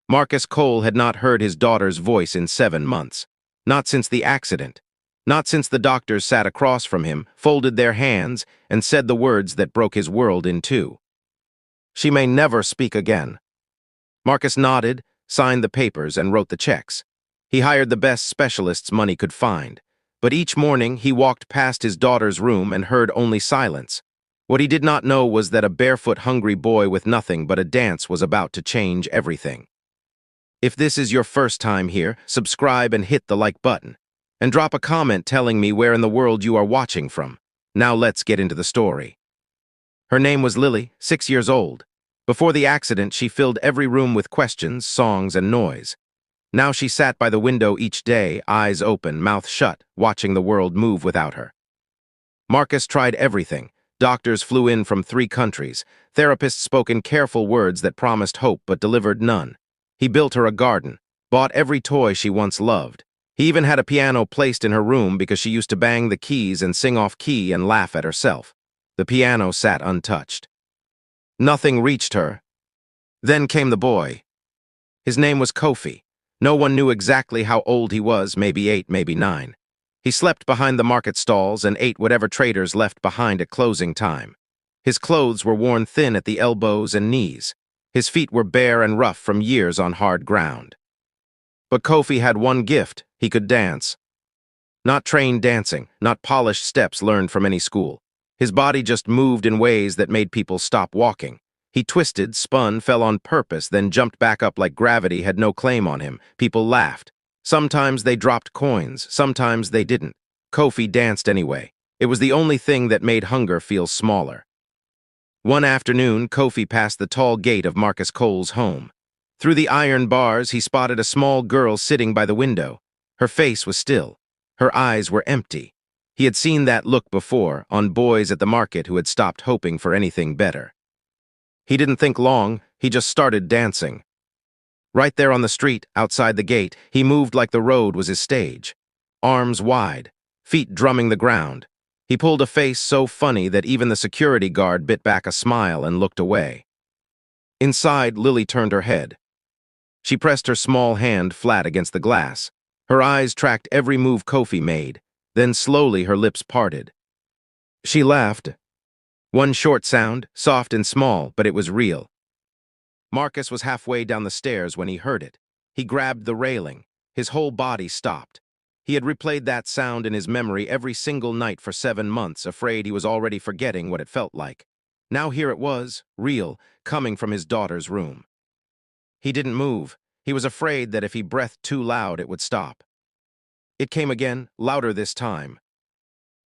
Marcus Cole had not heard his daughter's voice in 7 months. Not since the accident. Not since the doctors sat across from him, folded their hands, and said the words that broke his world in two. She may never speak again. Marcus nodded, signed the papers, and wrote the checks. He hired the best specialists money could find. But each morning he walked past his daughter's room and heard only silence. What he did not know was that a barefoot, hungry boy with nothing but a dance was about to change everything. If this is your first time here, subscribe and hit the like button. And drop a comment telling me where in the world you are watching from. Now let's get into the story. Her name was Lily, 6 years old. Before the accident, she filled every room with questions, songs, and noise. Now she sat by the window each day, eyes open, mouth shut, watching the world move without her. Marcus tried everything. Doctors flew in from 3 countries. Therapists spoke in careful words that promised hope but delivered none. He built her a garden, bought every toy she once loved. He even had a piano placed in her room because she used to bang the keys and sing off key and laugh at herself. The piano sat untouched. Nothing reached her. Then came the boy. His name was Kofi. No one knew exactly how old he was, maybe 8, maybe 9. He slept behind the market stalls and ate whatever traders left behind at closing time. His clothes were worn thin at the elbows and knees. His feet were bare and rough from years on hard ground. But Kofi had one gift: he could dance. Not trained dancing, not polished steps learned from any school. His body just moved in ways that made people stop walking. He twisted, spun, fell on purpose, then jumped back up like gravity had no claim on him. People laughed. Sometimes they dropped coins, sometimes they didn't. Kofi danced anyway. It was the only thing that made hunger feel smaller. One afternoon, Kofi passed the tall gate of Marcus Cole's home. Through the iron bars, he spotted a small girl sitting by the window. Her face was still. Her eyes were empty. He had seen that look before, on boys at the market who had stopped hoping for anything better. He didn't think long, he just started dancing. Right there on the street, outside the gate, he moved like the road was his stage. Arms wide, feet drumming the ground. He pulled a face so funny that even the security guard bit back a smile and looked away. Inside, Lily turned her head. She pressed her small hand flat against the glass. Her eyes tracked every move Kofi made. Then slowly her lips parted. She laughed. One short sound, soft and small, but it was real. Marcus was halfway down the stairs when he heard it. He grabbed the railing. His whole body stopped. He had replayed that sound in his memory every single night for 7 months, afraid he was already forgetting what it felt like. Now here it was, real, coming from his daughter's room. He didn't move. He was afraid that if he breathed too loud, it would stop. It came again, louder this time.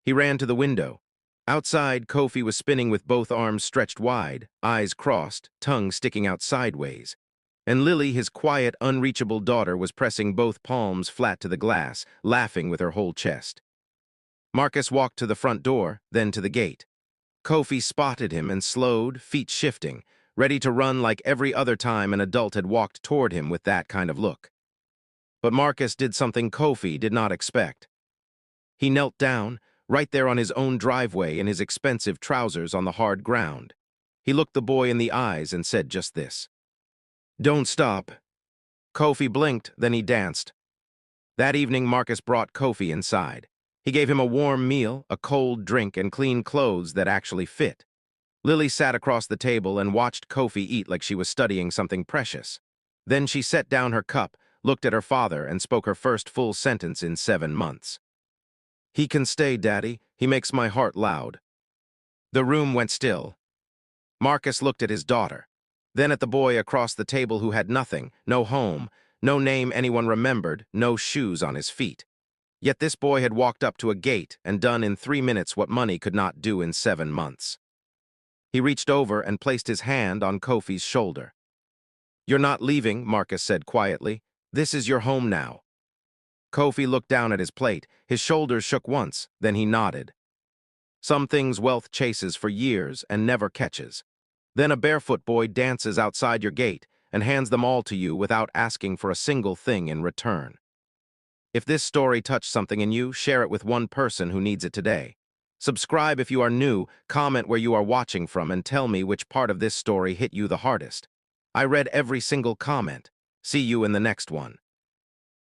He ran to the window. Outside, Kofi was spinning with both arms stretched wide, eyes crossed, tongue sticking out sideways. And Lily, his quiet, unreachable daughter, was pressing both palms flat to the glass, laughing with her whole chest. Marcus walked to the front door, then to the gate. Kofi spotted him and slowed, feet shifting, ready to run like every other time an adult had walked toward him with that kind of look. But Marcus did something Kofi did not expect. He knelt down, right there on his own driveway in his expensive trousers on the hard ground. He looked the boy in the eyes and said just this: "Don't stop." Kofi blinked, then he danced. That evening, Marcus brought Kofi inside. He gave him a warm meal, a cold drink, and clean clothes that actually fit. Lily sat across the table and watched Kofi eat like she was studying something precious. Then she set down her cup, looked at her father, and spoke her first full sentence in 7 months. "He can stay, Daddy. He makes my heart loud." The room went still. Marcus looked at his daughter, then at the boy across the table who had nothing, no home, no name anyone remembered, no shoes on his feet. Yet this boy had walked up to a gate and done in 3 minutes what money could not do in 7 months. He reached over and placed his hand on Kofi's shoulder. "You're not leaving," Marcus said quietly. "This is your home now." Kofi looked down at his plate. His shoulders shook once, then he nodded. Some things wealth chases for years and never catches. Then a barefoot boy dances outside your gate and hands them all to you without asking for a single thing in return. If this story touched something in you, share it with one person who needs it today. Subscribe if you are new, comment where you are watching from, and tell me which part of this story hit you the hardest. I read every single comment. See you in the next one.